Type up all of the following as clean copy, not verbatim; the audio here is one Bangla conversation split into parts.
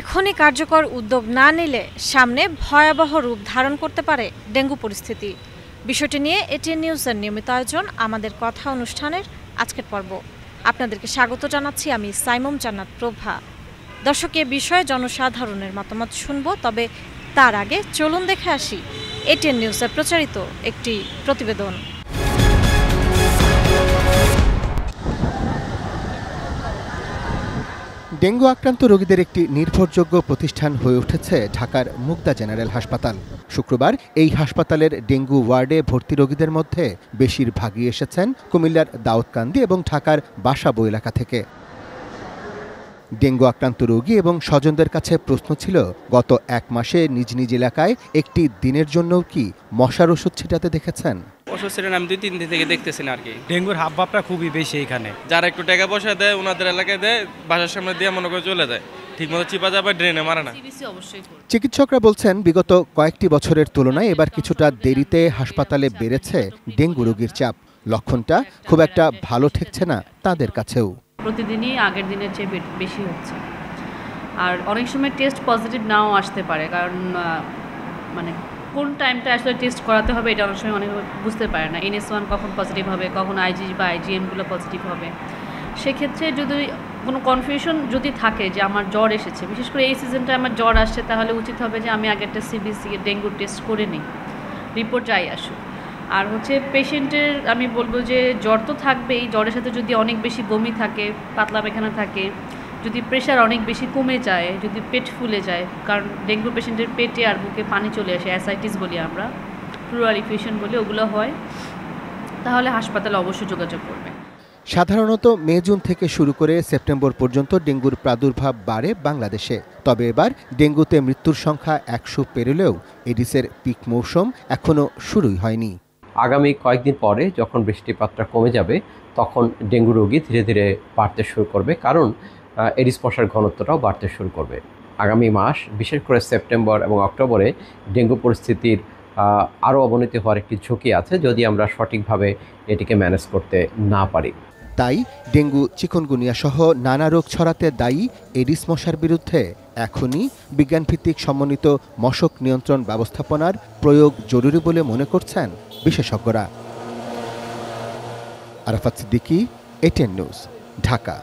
এখনই কার্যকর উদ্যোগ না নিলে সামনে ভয়াবহ রূপ ধারণ করতে পারে ডেঙ্গু পরিস্থিতি। বিষয়টি নিয়ে এটিএন নিউজের নিয়মিত আয়োজন আমাদের কথা অনুষ্ঠানের আজকের পর্ব। আপনাদেরকে স্বাগত জানাচ্ছি আমি সাইমুম জান্নাত প্রভা। দর্শক, এ বিষয়ে জনসাধারণের মতামত শুনব, তবে তার আগে চলুন দেখে আসি এটিএন নিউজে প্রচারিত একটি প্রতিবেদন। ডেঙ্গু আক্রান্ত রোগীদের একটি নির্ভরযোগ্য প্রতিষ্ঠান হয়ে উঠেছে ঢাকার মুগদা জেনারেল হাসপাতাল। শুক্রবার এই হাসপাতালের ডেঙ্গু ওয়ার্ডে ভর্তি রোগীদের মধ্যে বেশিরভাগই এসেছেন কুমিল্লার দাউদকান্দি এবং ঢাকার বাসাবো এলাকা থেকে। ডেঙ্গু আক্রান্ত রোগী এবং স্বজনদের কাছে প্রশ্ন ছিল, গত এক মাসে নিজ নিজ এলাকায় একটি দিনের জন্য কি মশার ওষুধ ছিটাতে দেখেছেন? ওষুধ ছিলেন আমি 2-3 দিন থেকে দেখতেছি না আর কি। ডেঙ্গুর হাবভাবটা খুবই বেশি এখানে। যারা একটু টাকা পয়সা দেয় ওনাদের এলাকায় দেয়, বাসার সামনে দিয়ে মনে করে চলে যায়, ঠিকমতো চিপা যাবে, ড্রেনে মারে না। চিকিৎসকরা বলছেন, বিগত কয়েকটি বছরের তুলনায় এবার কিছুটা দেরিতে হাসপাতালে বেড়েছে ডেঙ্গু রোগীর চাপ। লক্ষণটা খুব একটা ভালো ঠেকছে না তাদের কাছেও। প্রতিদিনই আগের দিনের চেয়ে বেশি হচ্ছে, আর অনেক সময় টেস্ট পজিটিভ নাও আসতে পারে, কারণ মানে কোন টাইমটা আসলে টেস্ট করাতে হবে এটা অনেক সময় অনেক বুঝতে পারে না। NS1 কখন পজিটিভ হবে, কখন IG বা IgM পজিটিভ হবে। সেক্ষেত্রে যদি কোনো কনফিউশন যদি থাকে যে আমার জ্বর এসেছে, বিশেষ করে এই সিজনটা আমার জ্বর আসছে, তাহলে উচিত হবে যে আমি আগে একটা CBC ডেঙ্গুর টেস্ট করে নিই, রিপোর্ট যাই আসুক। আর হচ্ছে পেশেন্টের আমি বলবো যে জ্বর তো থাকবেই, জ্বরের সাথে যদি অনেক বেশি বমি থাকে, পাতলা পায়খানা থাকে, যদি প্রেশার অনেক বেশি কমে যায়, যদি পেট ফুলে যায়, কারণ ডেঙ্গু পেশেন্টের পেটে আর বুকে পানি চলে আসে, অ্যাসাইটিস বলি আমরা, প্লুরাল ইনফেকশন বলি, ওগুলো হয়, তাহলে হাসপাতালে অবশ্যই যোগাযোগ করবে। সাধারণত মে জুন থেকে শুরু করে সেপ্টেম্বর পর্যন্ত ডেঙ্গুর প্রাদুর্ভাব বাড়ে বাংলাদেশে। তবে এবার ডেঙ্গুতে মৃত্যুর সংখ্যা 100 পেরোলেও এডিসের পিক মৌসুম এখনও শুরুই হয়নি। আগামী কয়েকদিন পরে যখন বৃষ্টিপাতটা কমে যাবে তখন ডেঙ্গু রোগী ধীরে ধীরে বাড়তে শুরু করবে, কারণ এডিস মশার ঘনত্বটাও বাড়তে শুরু করবে। আগামী মাস, বিশেষ করে সেপ্টেম্বর এবং অক্টোবরে ডেঙ্গু পরিস্থিতির আরও অবনতি হওয়ার একটি ঝুঁকি আছে যদি আমরা সঠিকভাবে এটিকে ম্যানেজ করতে না পারি। তাই ডেঙ্গু, চিকুনগুনিয়া সহ নানা রোগ ছড়াতে দায়ী এডিস মশার বিরুদ্ধে এখনই বিজ্ঞানভিত্তিক সমন্বিত মশক নিয়ন্ত্রণ ব্যবস্থাপনার প্রয়োগ জরুরি বলে মনে করছেন বিশেষজ্ঞরা। Arafat Siddiqui, ATN news, Dhaka.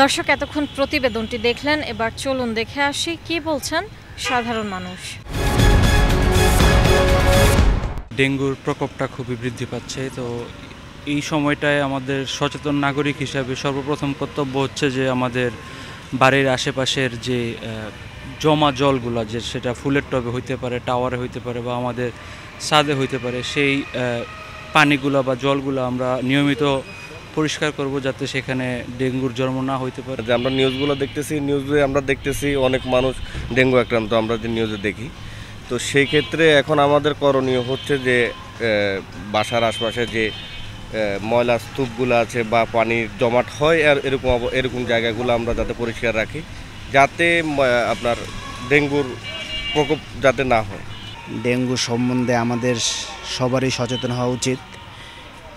দর্শক, এতক্ষণ প্রতিবেদনটি দেখলেন, এবার চলুন দেখে আসি কি বলছেন সাধারণ মানুষ। ডেঙ্গুর প্রকোপটা খুবই বৃদ্ধি পাচ্ছে, তো এই সময়টায় আমাদের সচেতন নাগরিক হিসাবে সর্বপ্রথম কর্তব্য হচ্ছে যে আমাদের বাড়ির আশেপাশের যে জমা জলগুলো, যে সেটা ফুলের টবে হইতে পারে, টাওয়ারে হইতে পারে বা আমাদের ছাদে হইতে পারে, সেই পানিগুলো বা জলগুলো আমরা নিয়মিত পরিষ্কার করব, যাতে সেখানে ডেঙ্গুর জন্ম না হইতে পারে। যে আমরা নিউজগুলো দেখতেছি, আমরা দেখতেছি অনেক মানুষ ডেঙ্গু আক্রান্ত, আমরা যে নিউজে দেখি। তো সেই ক্ষেত্রে এখন আমাদের করণীয় হচ্ছে যে বাসার আশপাশে যে ময়লা স্তূপগুলো আছে বা পানির জমাট হয়, আর এরকম জায়গাগুলো আমরা যাতে পরিষ্কার রাখি, যাতে আপনার ডেঙ্গুর প্রকোপ যাতে না হয়। ডেঙ্গু সম্বন্ধে আমাদের সবারই সচেতন হওয়া উচিত।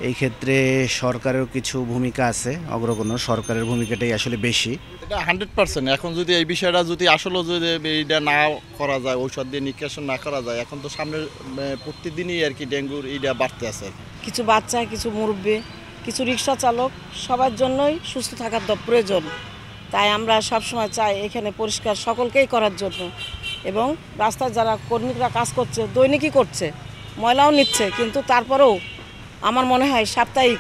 এই ক্ষেত্রে সরকারের কিছু ভূমিকা আছে, অগ্রগণ্য সরকারের ভূমিকাটাই আসলে বেশি। এটা 100%। এখন যদি এই বিষয়টা যদি আসলে যদি এইটা না করা যায়, ঔষধ দিয়ে নিষ্কাশন না করা যায়, এখন তো সামনে প্রতিদিনই আর কি ডেঙ্গুর এইটা বাড়তে আছে। কিছু বাচ্চা, কিছু মুরব্বী, কিছু রিক্সা চালক, সবার জন্যই সুস্থ থাকার প্রয়োজন। তাই আমরা সবসময় চাই এখানে পরিষ্কার সকলকেই করার জন্য, এবং রাস্তায় যারা কর্মীরা কাজ করছে, দৈনিকই করছে, ময়লাও নিচ্ছে, কিন্তু তারপরেও আমার মনে হয় সাপ্তাহিক,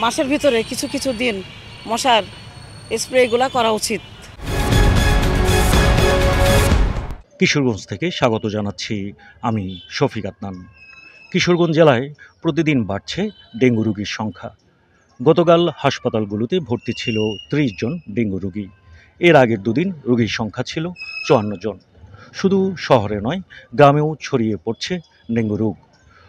মাসের ভিতরে কিছু কিছু দিন মশার স্প্রেগুলো করা উচিত। কিশোরগঞ্জ থেকে স্বাগত জানাচ্ছি আমি শফিক আদনান। কিশোরগঞ্জ জেলায় প্রতিদিন বাড়ছে ডেঙ্গু রোগীর সংখ্যা। গতকাল হাসপাতালগুলোতে ভর্তি ছিল 30 জন ডেঙ্গু রোগী। এর আগের দুদিন রোগীর সংখ্যা ছিল 54 জন। শুধু শহরে নয়, গ্রামেও ছড়িয়ে পড়ছে ডেঙ্গু রোগ।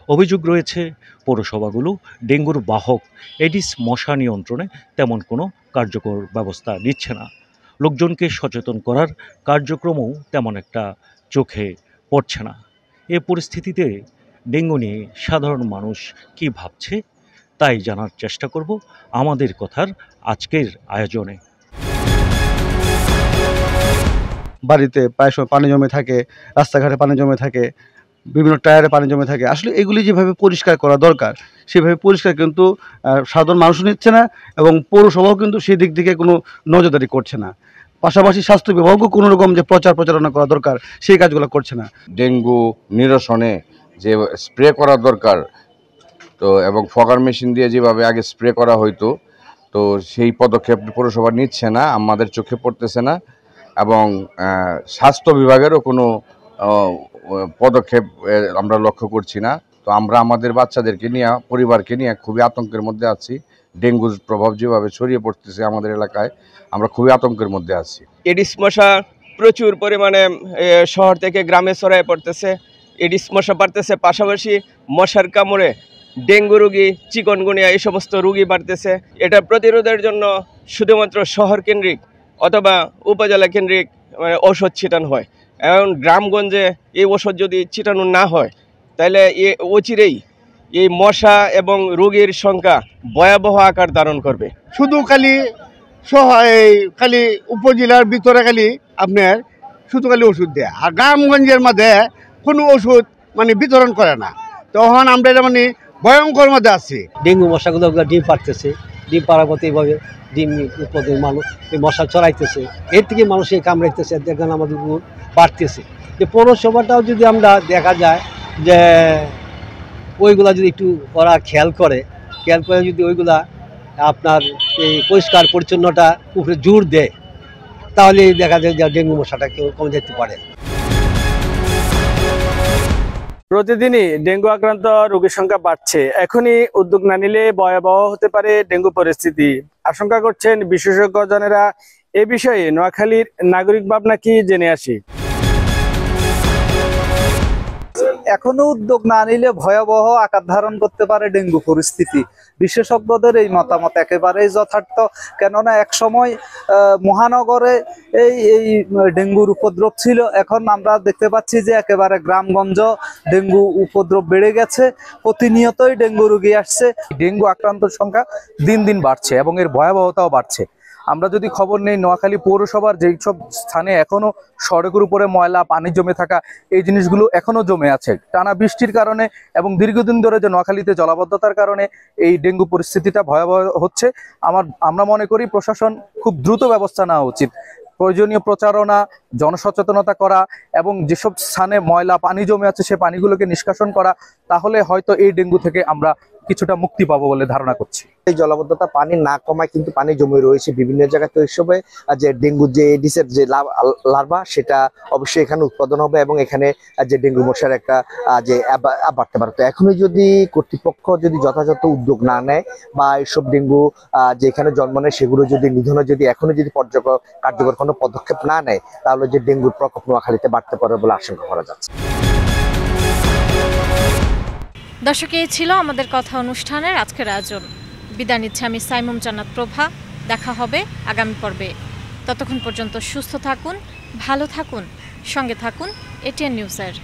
অভিযোগ রয়েছে পৌরসভাগুলো ডেঙ্গুর বাহক এডিস মশা নিয়ন্ত্রণে তেমন কোনো কার্যকর ব্যবস্থা নিচ্ছে না। লোকজনকে সচেতন করার কার্যক্রমও তেমন একটা চোখে পড়ছে না। এ পরিস্থিতিতে ডেঙ্গু নিয়ে সাধারণ মানুষ কি ভাবছে তাই জানার চেষ্টা করব আমাদের কথার আজকের আয়োজনে। বাড়িতে প্রায় সময় পানি জমে থাকে, রাস্তাঘাটে পানি জমে থাকে, বিভিন্ন টায়ারে পানি জমে থাকে। আসলে এগুলি যেভাবে পরিষ্কার করা দরকার সেভাবে পরিষ্কার কিন্তু সাধারণ মানুষও নিচ্ছে না, এবং পৌরসভাও কিন্তু সেই দিক থেকে কোনো নজরদারি করছে না। পাশাপাশি স্বাস্থ্য বিভাগও কোনো রকম যে প্রচারণা করা দরকার সেই কাজগুলো করছে না। ডেঙ্গু নিরসনে যে স্প্রে করা দরকার, তো এবং ফগার মেশিন দিয়ে যেভাবে আগে স্প্রে করা হইতো, তো সেই পদক্ষেপ পৌরসভা নিচ্ছে না, আমাদের চোখে পড়তেছে না, এবং স্বাস্থ্য বিভাগেরও কোনো পদক্ষেপ আমরা লক্ষ্য করছি না। তো আমরা আমাদের বাচ্চাদেরকে নিয়ে, পরিবারকে নিয়ে খুবই আতঙ্কের মধ্যে আছি। ডেঙ্গুর প্রভাব যেভাবে ছড়িয়ে পড়তেছে আমাদের এলাকায়, আমরা খুবই আতঙ্কের মধ্যে আছি। এডিস মশা প্রচুর পরিমাণে শহর থেকে গ্রামে ছড়িয়ে পড়তেছে, এডিস মশা বাড়তেছে, পাশাপাশি মশার কামড়ে ডেঙ্গু রোগী, চিকনগুনিয়া এই সমস্ত রোগী বাড়তেছে। এটা প্রতিরোধের জন্য শুধুমাত্র শহর কেন্দ্রিক অথবা উপজেলা কেন্দ্রিক ঔষধ ছিটানো হয়, এবং গ্রামগঞ্জে এই ওষুধ যদি ছিটানো না হয় তাহলে অচিরেই এই মশা এবং রোগীর সংখ্যা ভয়াবহ আকার ধারণ করবে। শুধু খালি উপজেলার ভিতরে খালি আপনার শুধু খালি ওষুধ দেয়, আর গ্রামগঞ্জের মধ্যে কোনো ওষুধ বিতরণ করে না। তখন আমরা এটা ভয়ঙ্কর মধ্যে আছি। ডেঙ্গু মশাগুলো ডিম পাড়তেছে, ডিম পাড়ার মতো এইভাবে ডিম উৎপাদন মানুষ এই মশা চড়াইতেছে, এর থেকে মানুষ এই কামড়াইতেছে, দেখেন আমাদের বাড়তেছে। যে পৌরসভাটাও যদি আমরা দেখা যায় যে ওইগুলা যদি একটু ওরা খেয়াল করে যদি ওইগুলা আপনার এই পরিষ্কার পরিচ্ছন্নতা উপরে জোর দেয়, তাহলে দেখা যায় যে ডেঙ্গু মশাটা কেউ কমে যেতে পারে। প্রতিদিনই ডেঙ্গু আক্রান্ত রোগীর সংখ্যা বাড়ছে। এখনই উদ্যোগ না নিলে ভয়াবহ হতে পারে ডেঙ্গু পরিস্থিতি, আশঙ্কা করছেন বিশেষজ্ঞজনেরা। এ বিষয়ে নোয়াখালীর নাগরিক ভাবনা কি জেনে আসি। এখনো উদ্যোগ না নিলে ভয়াবহ আকার ধারণ করতে পারে ডেঙ্গু পরিস্থিতি। বিশেষজ্ঞদের এই মতামত একেবারেই যথার্থ, কেননা একসময় মহানগরে এই ডেঙ্গুর উপদ্রব ছিল, এখন আমরা দেখতে পাচ্ছি যে একেবারে গ্রামগঞ্জ ডেঙ্গু উপদ্রব বেড়ে গেছে, প্রতিনিয়তই ডেঙ্গু রোগী আসছে। ডেঙ্গু আক্রান্তর সংখ্যা দিন দিন বাড়ছে এবং এর ভয়াবহতাও বাড়ছে। আমরা যদি খবর নেই, নোয়াখালী পৌরসভার যেই সব স্থানে এখনো সড়কের উপরে ময়লা, পানি জমে থাকা, এই জিনিসগুলো এখনো জমে আছে টানা বৃষ্টির কারণে, এবং দীর্ঘদিন ধরে যে নোয়াখালীতে জলাবদ্ধতার কারণে এই ডেঙ্গু পরিস্থিতিটা ভয়াবহ হচ্ছে। আমরা মনে করি প্রশাসন খুব দ্রুত ব্যবস্থা নেওয়া উচিত। প্রয়োজনীয় প্রচারণা, জনসচেতনতা করা, এবং যেসব স্থানে ময়লা পানি জমে আছে সে পানিগুলোকে নিষ্কাশন করা, তাহলে হয়তো এই ডেঙ্গু থেকে আমরা কিছুটা মুক্তি পাবো বলে ধারণা করছি। এই জলাবদ্ধতা পানি না কমায় কিন্তু পানি জমে রয়েছে বিভিন্ন জায়গায়, তো এইসবে যে ডেঙ্গু যে এডিসের যে লার্ভা সেটা অবশ্যই এখানে উৎপাদন হবে, এবং এখানে যে ডেঙ্গু মশার একটা যে বাড়তে পারে। তো এখনই যদি কর্তৃপক্ষ যদি যথাযথ উদ্যোগ না নেয় বা এইসব ডেঙ্গু যে এখানে জন্ম নেয় সেগুলো যদি নিধনে যদি এখনই যদি কার্যকর কোনো পদক্ষেপ না নেয়, তাহলে যে ডেঙ্গুর প্রকোপ নোয়াখালীতে বাড়তে পারে বলে আশঙ্কা করা যাচ্ছে। দর্শক, এই ছিল আমাদের কথা অনুষ্ঠানের আজকের আয়োজন। বিদায় নিচ্ছে আমি সাইমুম জান্নাত প্রভা। দেখা হবে আগামী পর্বে। ততক্ষণ পর্যন্ত সুস্থ থাকুন, ভালো থাকুন, সঙ্গে থাকুন এটিএন নিউজের।